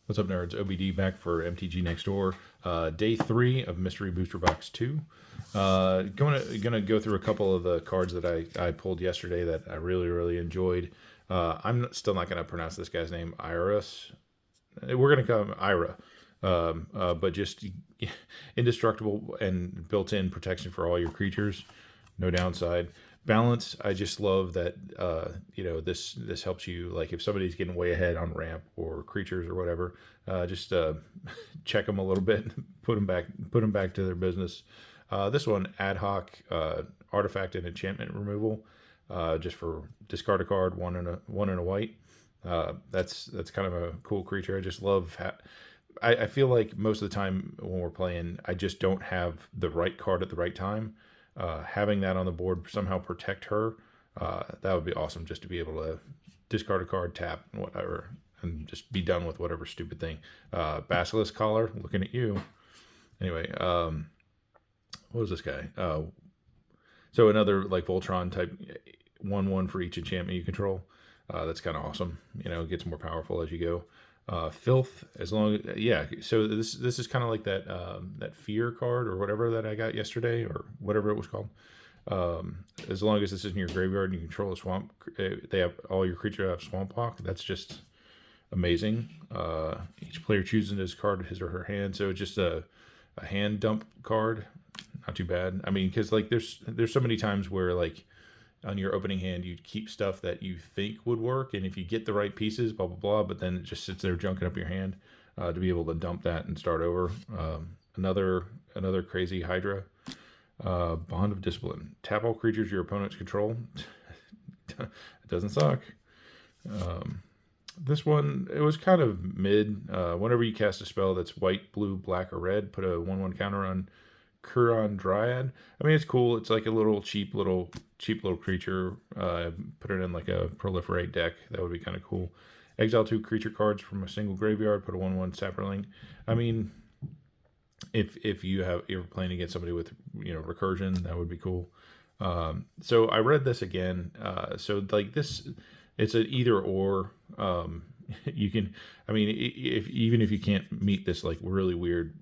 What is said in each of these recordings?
What's up, nerds? OBD back for MTG Next Door. Day 3 of Mystery Booster Box 2. Gonna go through a couple of the cards that I pulled yesterday that I really enjoyed. I'm still not gonna pronounce this guy's name. Iris. We're gonna call him Ira. But just indestructible and built-in protection for all your creatures. No downside. Balance, I just love that this helps you, like if somebody's getting way ahead on ramp or creatures or whatever, just check them a little bit, put them back to their business. This one, ad hoc artifact and enchantment removal, just for discard a card, one and a white. That's kind of a cool creature. I just love I feel like most of the time when we're playing, I just don't have the right card at the right time. Having that on the board somehow protect her, that would be awesome, just to be able to discard a card, tap, and whatever, and just be done with whatever stupid thing. Basilisk Collar, looking at you. Anyway, what was this guy? So another like Voltron type 1/1 for each enchantment you control. That's kind of awesome. It gets more powerful as you go. Filth, as long as, so this is kind of like that fear card or whatever that I got yesterday, or whatever it was called. As long as this is in your graveyard and you control a swamp, they have all your creatures have swamp walk. That's just amazing. Each player chooses this card his or her hand, so it's just a hand dump card. Not too bad. I mean, because like there's so many times where like on your opening hand, you'd keep stuff that you think would work, and if you get the right pieces, blah, blah, blah, but then it just sits there junking up your hand, to be able to dump that and start over. Another crazy Hydra. Bond of Discipline. Tap all creatures your opponents control. It doesn't suck. This one, it was kind of mid. Whenever you cast a spell that's white, blue, black, or red, put a 1/1 counter on Kuron Dryad. I mean, it's cool. It's like a little cheap little creature. Put it in like a proliferate deck. That would be kind of cool. Exile 2 creature cards from a single graveyard. Put a 1/1 Sapperling. I mean, if you're playing against somebody with recursion, that would be cool. So I read this again. So like this, it's an either or. You can, I mean, even if you can't meet this like really weird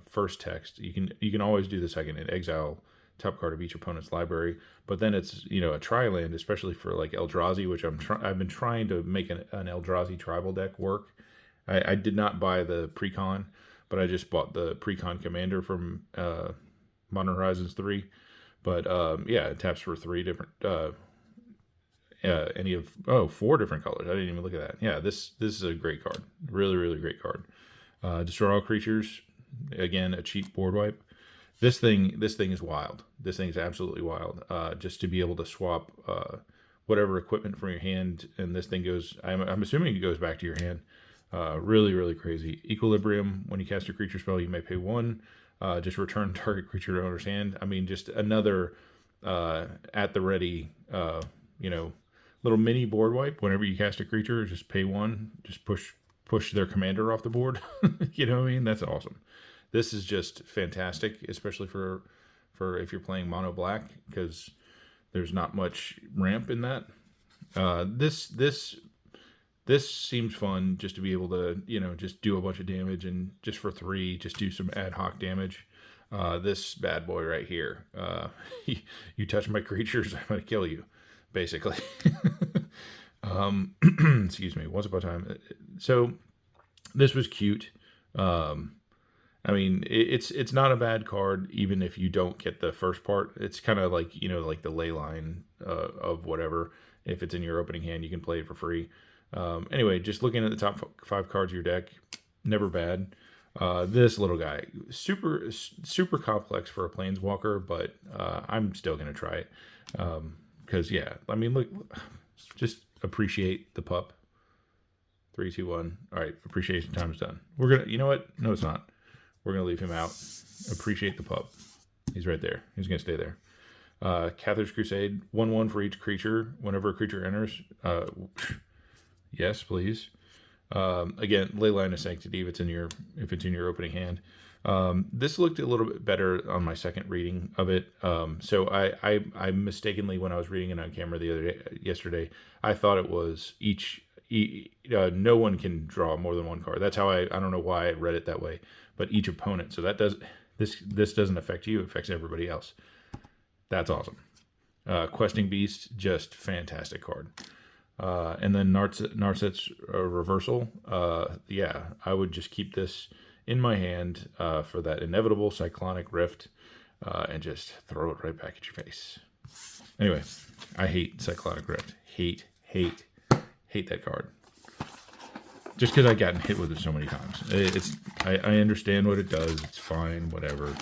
first text, you can always do the second and exile top card of each opponent's library. But then it's a tri-land, especially for like Eldrazi, which I've been trying to make an Eldrazi tribal deck work. I did not buy the precon, but I just bought the precon commander from Modern Horizons 3. But it taps for 3 different. Four different colors. I didn't even look at that. Yeah, this is a great card. Really great card. Destroy all creatures. Again, a cheap board wipe. This thing is wild. This thing is absolutely wild. Just to be able to swap whatever equipment from your hand, and this thing goes. I'm assuming it goes back to your hand. Really crazy. Equilibrium. When you cast a creature spell, you may pay 1. Just return target creature to owner's hand. I mean, just another at the ready. Little mini board wipe. Whenever you cast a creature, just pay 1. Just push their commander off the board. You know what I mean? That's awesome. This is just fantastic, especially for if you're playing mono black, because there's not much ramp in that. This seems fun, just to be able to just do a bunch of damage, and just for 3, just do some ad hoc damage. This bad boy right here. You touch my creatures, I'm gonna kill you. Basically. Excuse me. Once upon a time. So this was cute. I mean, it's not a bad card, even if you don't get the first part. It's kind of like, like the ley line of whatever. If it's in your opening hand, you can play it for free. Anyway, just looking at the top 5 cards of your deck, never bad. This little guy, super complex for a planeswalker, but I'm still going to try it. Because, I mean, look, just appreciate the pup. 3, 2, 1. All right, appreciation time is done. We're going to, you know what? No, it's not. We're going to leave him out. Appreciate the pup. He's right there. He's going to stay there. Cathar's Crusade, 1/1 for each creature. Whenever a creature enters, yes, please. Again, Leyline of Sanctity if it's in your opening hand. This looked a little bit better on my second reading of it. So I mistakenly, when I was reading it on camera yesterday, I thought it was each no one can draw more than one card. That's how I don't know why I read it that way, but each opponent. So that does this doesn't affect you; it affects everybody else. That's awesome. Questing Beast, just fantastic card. And then Narset's Reversal. Yeah, I would just keep this in my hand for that inevitable Cyclonic Rift, and just throw it right back at your face. Anyway, I hate Cyclonic Rift. Hate that card. Just because I've gotten hit with it so many times. I understand what it does. It's fine, whatever.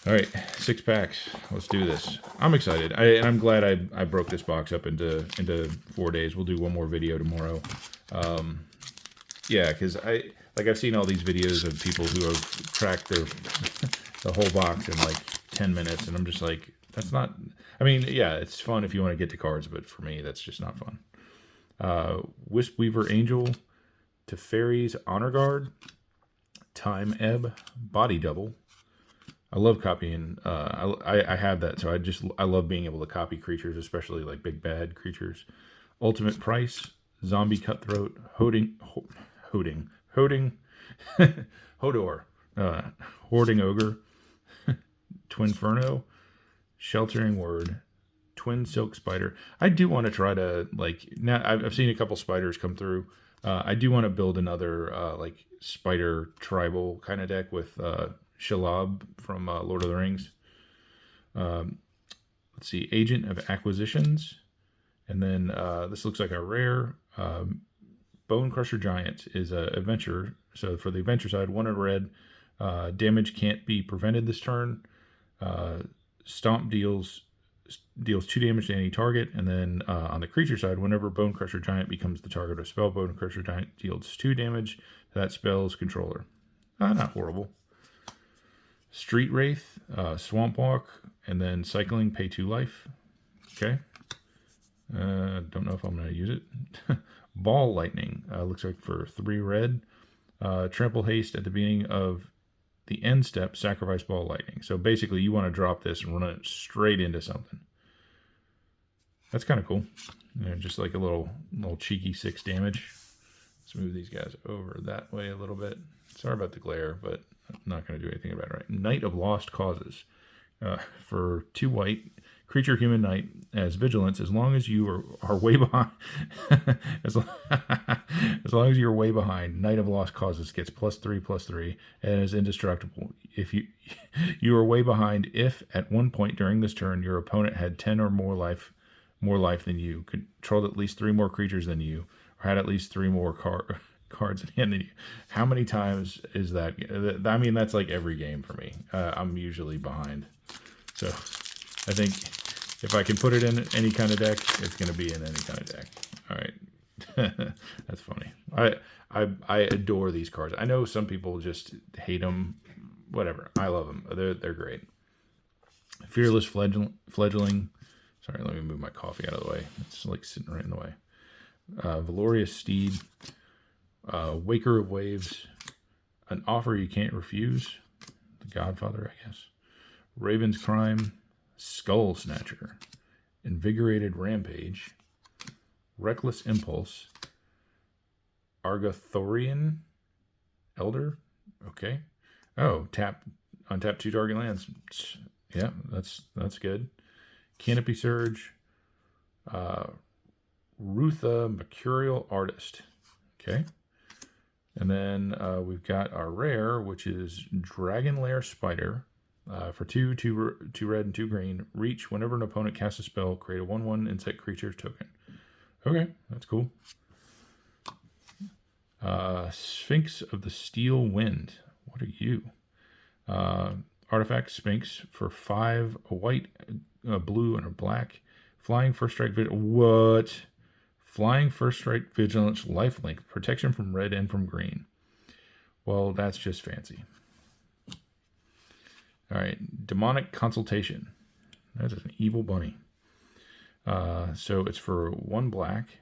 All right, 6 packs. Let's do this. I'm excited. And I'm glad I broke this box up into 4 days. We'll do one more video tomorrow. Yeah, because I've seen all these videos of people who have cracked the whole box in like 10 minutes, and I'm just like, that's not. I mean, yeah, it's fun if you want to get to cards, but for me, that's just not fun. Wisp Weaver Angel, Teferi's Honor Guard, Time Ebb, Body Double. I love copying. I have that, so I love being able to copy creatures, especially like big bad creatures. Ultimate Price, Zombie Cutthroat, Hodor, Hoarding Ogre, Twinferno, Sheltering Word, Twin Silk Spider. I do want to try to, like, now I've seen a couple spiders come through. I do want to build another like spider tribal kind of deck with Shelob from Lord of the Rings. Let's see, Agent of Acquisitions, and then this looks like a rare. Bone Crusher Giant is a adventure. So for the adventure side, 1 in red. Damage can't be prevented this turn. Stomp deals 2 damage to any target, and then on the creature side, whenever Bone Crusher Giant becomes the target of a spell, Bone Crusher Giant deals 2 damage to that spell's controller. Not horrible. Street Wraith, Swamp Walk, and then Cycling, pay 2 life. Okay. Don't know if I'm going to use it. Ball Lightning, looks like for 3 red. Trample Haste at the beginning of the end step, sacrifice Ball Lightning. So basically you want to drop this and run it straight into something. That's kind of cool. Just like a little cheeky 6 damage. Let's move these guys over that way a little bit. Sorry about the glare, but I'm not going to do anything about it. Right. Knight of Lost Causes. For 2 white, creature human knight as vigilance, as long as you are way behind. as long as you're way behind, Knight of Lost Causes gets +3/+3 and is indestructible. If you are way behind, if at one point during this turn your opponent had 10 or more life than you, controlled at least 3 more creatures than you, or had at least 3 more cards in hand than you. How many times is that? I mean, that's like every game for me. I'm usually behind. So I think if I can put it in any kind of deck, it's going to be in any kind of deck. All right. That's funny. I adore these cards. I know some people just hate them. Whatever. I love them. They're great. Fearless Fledgling. Sorry, let me move my coffee out of the way. It's like sitting right in the way. Valorious Steed. Waker of Waves. An Offer You Can't Refuse. The Godfather, I guess. Raven's Crime. Skull Snatcher. Invigorated Rampage. Reckless Impulse. Argothorian Elder. Okay. Oh, untap 2 target lands. Yeah, that's good. Canopy Surge. Rutha Mercurial Artist. Okay. And then we've got our rare, which is Dragon Lair Spider. For 2 red and 2 green. Reach, whenever an opponent casts a spell, create a 1/1 insect creature token. Okay, that's cool. Sphinx of the Steel Wind. What are you? Artifact Sphinx for 5, a white, a blue, and a black. Flying First Strike What? Flying First Strike Vigilance Lifelink. Protection from red and from green. Well, that's just fancy. All right, Demonic Consultation. That is an evil bunny. So it's for 1 black.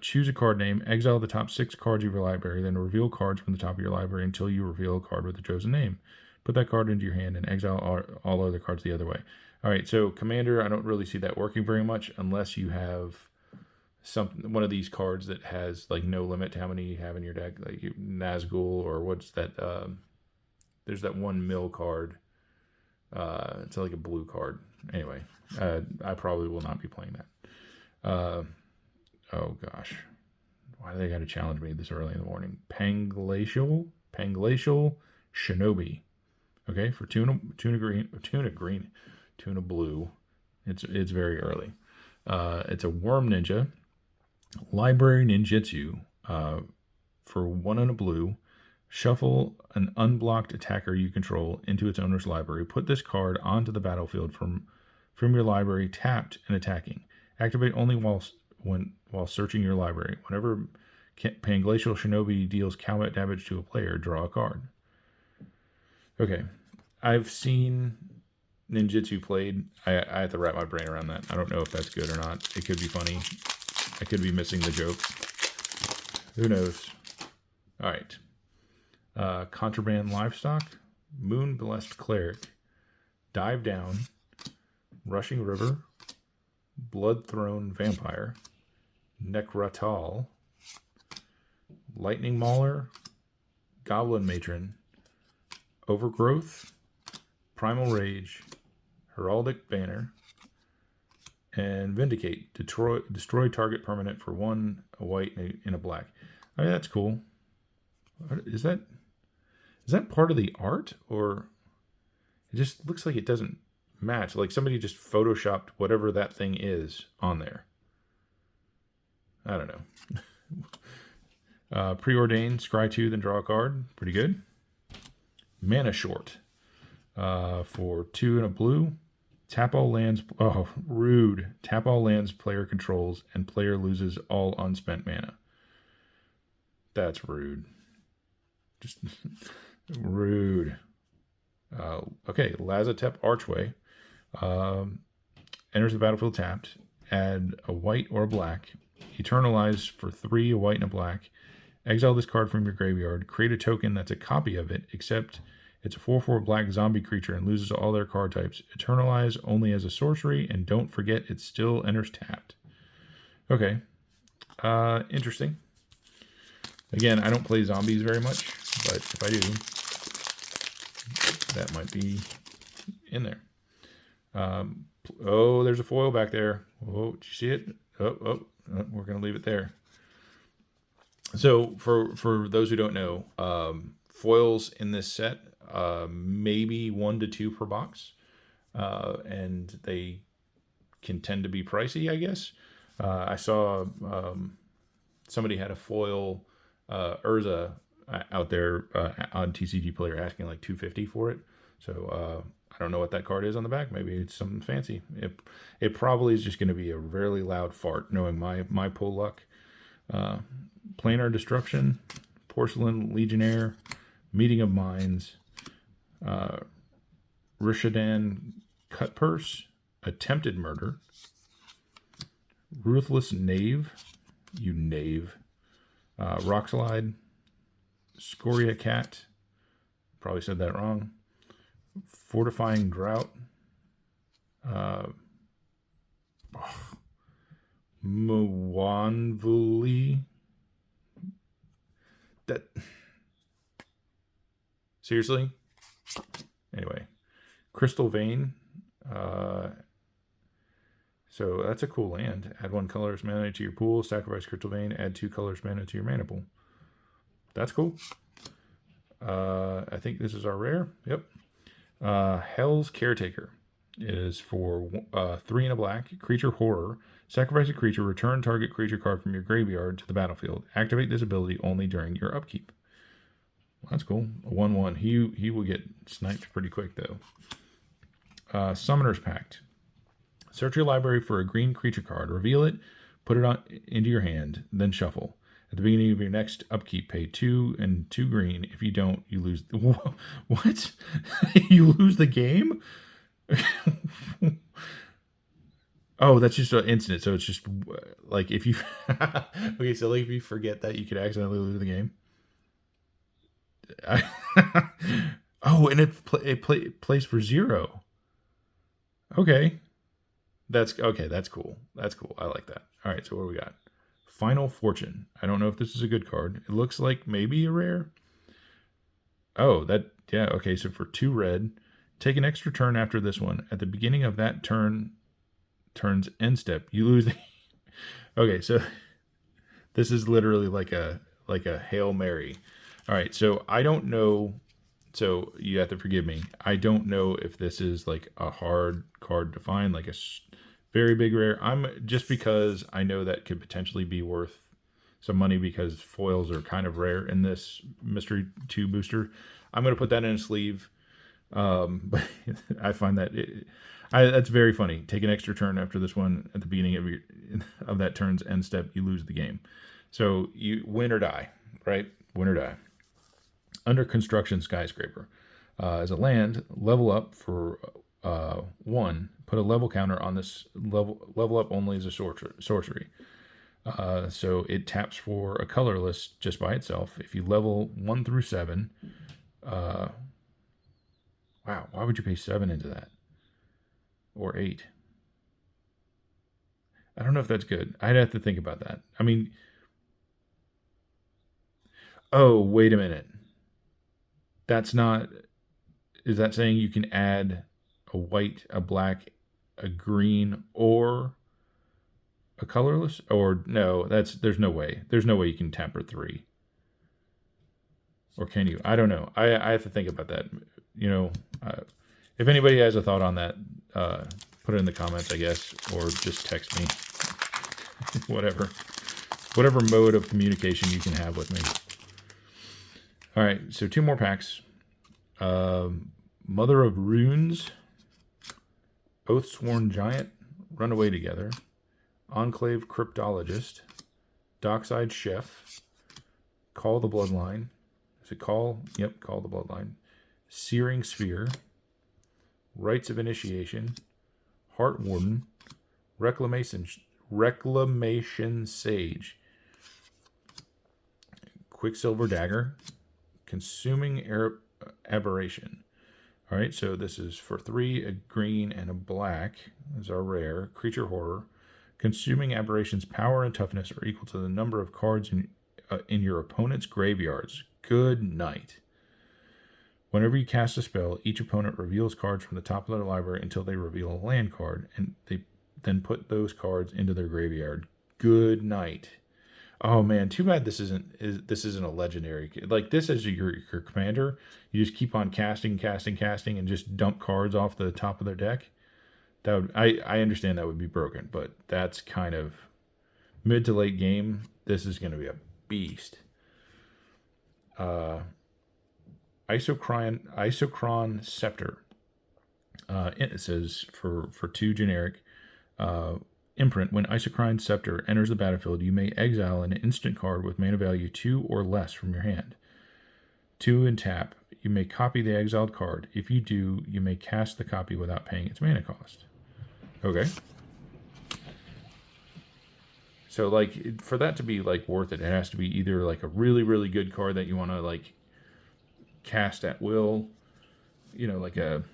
Choose a card name. Exile the top 6 cards of your library. Then reveal cards from the top of your library until you reveal a card with the chosen name. Put that card into your hand and exile all other cards the other way. All right, so Commander, I don't really see that working very much unless you have one of these cards that has like no limit to how many you have in your deck, like Nazgul, or what's that? There's that 1 mil card. It's like a blue card. Anyway, I probably will not be playing that. Oh gosh, why do they got to challenge me this early in the morning? Panglacial Shinobi. Okay, for tuna blue. It's very early. It's a worm ninja. Library ninjutsu, for 1 and a blue, shuffle an unblocked attacker you control into its owner's library. Put this card onto the battlefield from your library, tapped and attacking. Activate only while searching your library. Whenever Panglacial Shinobi deals combat damage to a player, draw a card. Okay, I've seen ninjutsu played. I have to wrap my brain around that. I don't know if that's good or not. It could be funny. I could be missing the joke. Who knows? All right. Contraband Livestock, Moon Blessed Cleric, Dive Down, Rushing River, Blood Throne Vampire, Necratal, Lightning Mauler, Goblin Matron, Overgrowth, Primal Rage, Heraldic Banner, and Vindicate. Destroy target permanent for 1, a white, and a black. I mean, that's cool. Is that part of the art, or it just looks like it doesn't match? Like somebody just photoshopped whatever that thing is on there. I don't know. Preordained, scry 2, then draw a card. Pretty good. Mana Short, for 2 and a blue. Tap all lands. Oh, rude. Tap all lands player controls, and player loses all unspent mana. That's rude. Just rude. Okay, Lazatep Archway. Enters the battlefield tapped. Add a white or a black. Eternalize for 3, a white and a black. Exile this card from your graveyard. Create a token that's a copy of it, except it's a 4/4 black zombie creature and loses all their card types. Eternalize only as a sorcery, and don't forget it still enters tapped. Okay. Interesting. Again, I don't play zombies very much, but if I do, that might be in there. Oh, there's a foil back there. Oh, did you see it? Oh, we're going to leave it there. So for those who don't know, foils in this set, maybe 1 to 2 per box, and they can tend to be pricey, I guess. I saw somebody had a foil Urza out there on TCG Player asking like $250 for it. So I don't know what that card is on the back. Maybe it's something fancy. It probably is just going to be a really loud fart, knowing my pull luck. Planar Destruction, Porcelain Legionnaire, Meeting of Minds, Rishadan Cutpurse, Attempted Murder, Ruthless Knave, you knave, Rockslide, Scoria Cat, probably said that wrong, Fortifying Drought, Mwanvuli. That seriously? Anyway, Crystal Vein. So that's a cool land. Add 1 colorless mana to your pool. Sacrifice Crystal Vein. Add 2 colorless mana to your mana pool. That's cool. I think this is our rare. Yep. Hell's Caretaker is for 3 and a black. Creature Horror. Sacrifice a creature. Return target creature card from your graveyard to the battlefield. Activate this ability only during your upkeep. Well, that's cool. A 1/1. He will get sniped pretty quick though. Summoner's Pact. Search your library for a green creature card. Reveal it. Put it into your hand. Then shuffle. At the beginning of your next upkeep, pay 2 and 2 green. If you don't, you lose. What? You lose the game? Oh, that's just an instant. So it's just like if you. Okay, so like if you forget that, you could accidentally lose the game. Oh, and it plays for 0. Okay. That's cool. That's cool. I like that. All right, so what do we got? Final Fortune. I don't know if this is a good card. It looks like maybe a rare. Oh, yeah, okay, so for 2 red, take an extra turn after this one. At the beginning of that turn's end step, you lose the... Okay, so this is literally like a Hail Mary. All right, so I don't know, so you have to forgive me. I don't know if this is like a hard card to find, like a very big rare. Just because I know that could potentially be worth some money because foils are kind of rare in this Mystery 2 booster. I'm going to put that in a sleeve. But I find that that's very funny. Take an extra turn after this one. At the beginning of that turn's end step, you lose the game. So you win or die, right? Win or die. Under construction skyscraper. As a land, level up for 1. Put a level counter on this level up only as a sorcery. So it taps for a colorless just by itself. If you level 1 through 7, wow, why would you pay 7 into that? Or 8? I don't know if that's good. I'd have to think about that. I mean, oh, wait a minute. That's not, is that saying you can add a white, a black, a green, or a colorless? Or no, there's no way. There's no way you can tap for 3. Or can you? I don't know. I have to think about that. You know, if anybody has a thought on that, put it in the comments, I guess, or just text me. Whatever mode of communication you can have with me. All right, so 2 more packs. Mother of Runes, Oathsworn Giant, Runaway Together, Enclave Cryptologist, Dockside Chef, Call the Bloodline. Is it Call? Yep, Call the Bloodline. Searing Sphere, Rites of Initiation, Heart Warden, Reclamation Sage, Quicksilver Dagger, Consuming Aberration. All right, so this is for 3, a green and a black. This is our rare. Creature Horror. Consuming Aberration's power and toughness are equal to the number of cards in your opponent's graveyards. Good night. Whenever you cast a spell, each opponent reveals cards from the top of their library until they reveal a land card, and they then put those cards into their graveyard. Good night. Oh man, too bad this isn't a legendary. Like this is your commander. You just keep on casting, and just dump cards off the top of their deck. That would, I understand that would be broken, but that's kind of mid to late game. This is going to be a beast. Isochron Scepter. It says for 2 generic. Imprint. When Isochron Scepter enters the battlefield, you may exile an instant card with mana value 2 or less from your hand. 2 and tap. You may copy the exiled card. If you do, you may cast the copy without paying its mana cost. Okay. So, like, for that to be, like, worth it, it has to be either, like, a really, really good card that you want to, like, cast at will. You know, like a...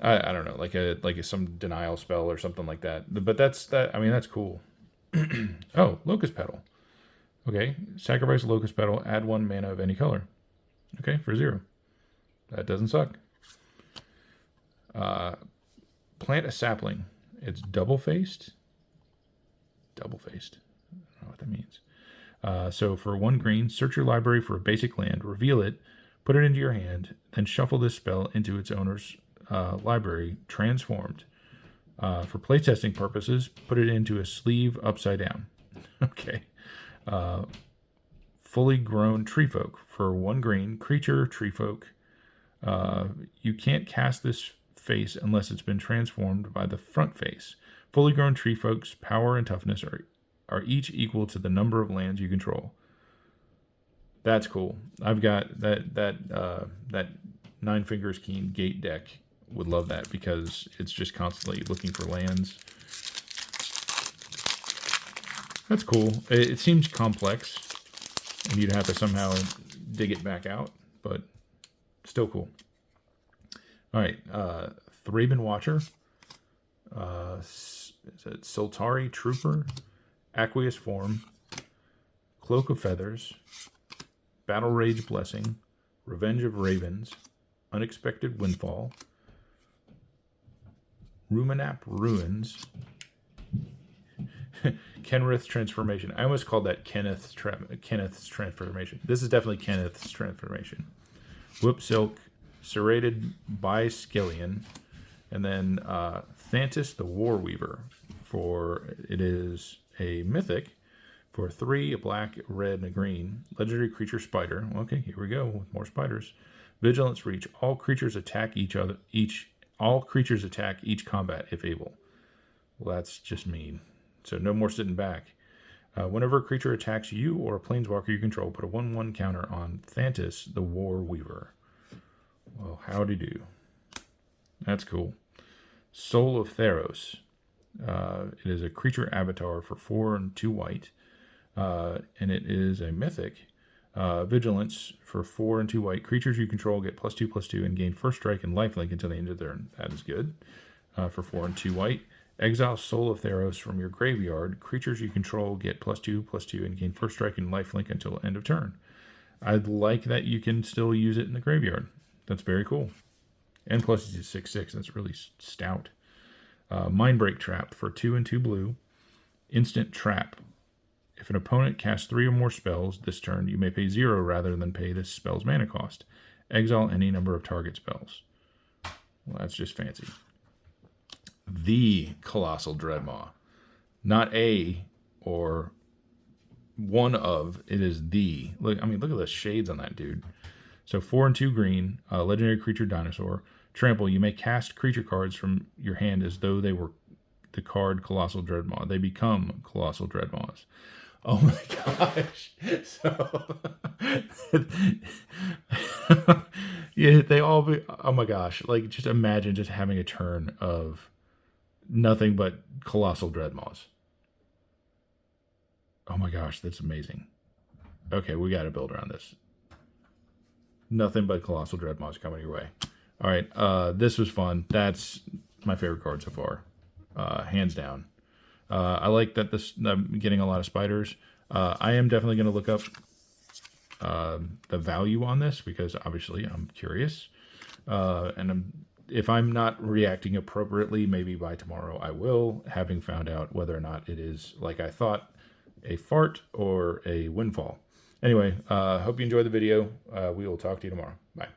I don't know, like some denial spell or something like that. But that's cool. Oh, Locust Petal. Okay, sacrifice a Locust Petal, add 1 mana of any color. Okay, for 0. That doesn't suck. Plant a sapling. It's double-faced. Double-faced. I don't know what that means. So for 1 green, search your library for a basic land, reveal it, put it into your hand, then shuffle this spell into its owner's library, transformed. For playtesting purposes, put it into a sleeve upside down. Okay. Fully grown tree folk. For 1 green, creature tree folk. You can't cast this face unless it's been transformed by the front face. Fully grown tree folk's power and toughness are each equal to the number of lands you control. That's cool. I've got that 9 Fingers Keen Gate deck. Would love that because it's just constantly looking for lands. That's cool. It seems complex, and you'd have to somehow dig it back out, but still cool. All right, Thraben Watcher. Is it Sultari Trooper? Aqueous Form, Cloak of Feathers, Battle Rage Blessing, Revenge of Ravens, Unexpected Windfall, Ruminap Ruins, Kenrith's Transformation. I almost called that Kenneth's Transformation. This is definitely Kenneth's Transformation. Whip Silk, Serrated Biskillion, and then Thantis the Warweaver. It is a mythic for 3, a black, a red, and a green. Legendary creature spider. Okay, here we go with more spiders. Vigilance Reach. All creatures attack all creatures attack each combat if able. Well, that's just mean. So no more sitting back. Whenever a creature attacks you or a planeswalker you control, put a 1/1 counter on Thantis the Warweaver. Well, howdy do. That's cool. Soul of Theros. It is a creature avatar for 4 and 2 white. And it is a mythic. Vigilance for 4 and 2 white. Creatures you control get +2/+2 and gain first strike and lifelink until the end of their turn. That is good. For 4 and 2 white. Exile Soul of Theros from your graveyard. Creatures you control get +2/+2 and gain first strike and lifelink until end of turn. I like that you can still use it in the graveyard. That's very cool. And plus it's 6/6. That's really stout. Mindbreak Trap for 2 and 2 blue. Instant Trap. If an opponent casts 3 or more spells this turn, you may pay 0 rather than pay this spell's mana cost. Exile any number of target spells. Well, that's just fancy. The Colossal Dreadmaw. Not a or one of. It is the. Look at the shades on that dude. So 4 and 2 green, legendary creature dinosaur. Trample, you may cast creature cards from your hand as though they were the card Colossal Dreadmaw. They become Colossal Dreadmaws. Oh my gosh. So yeah, they all be, oh my gosh. Like, just imagine just having a turn of nothing but Colossal Dreadmaws. Oh my gosh, that's amazing. Okay, we got to build around this. Nothing but Colossal Dreadmaws coming your way. All right, this was fun. That's my favorite card so far, hands down. I like that I'm getting a lot of spiders. I am definitely going to look up the value on this because obviously I'm curious. If I'm not reacting appropriately, maybe by tomorrow I will, having found out whether or not it is, like I thought, a fart or a windfall. Anyway, hope you enjoyed the video. We will talk to you tomorrow. Bye.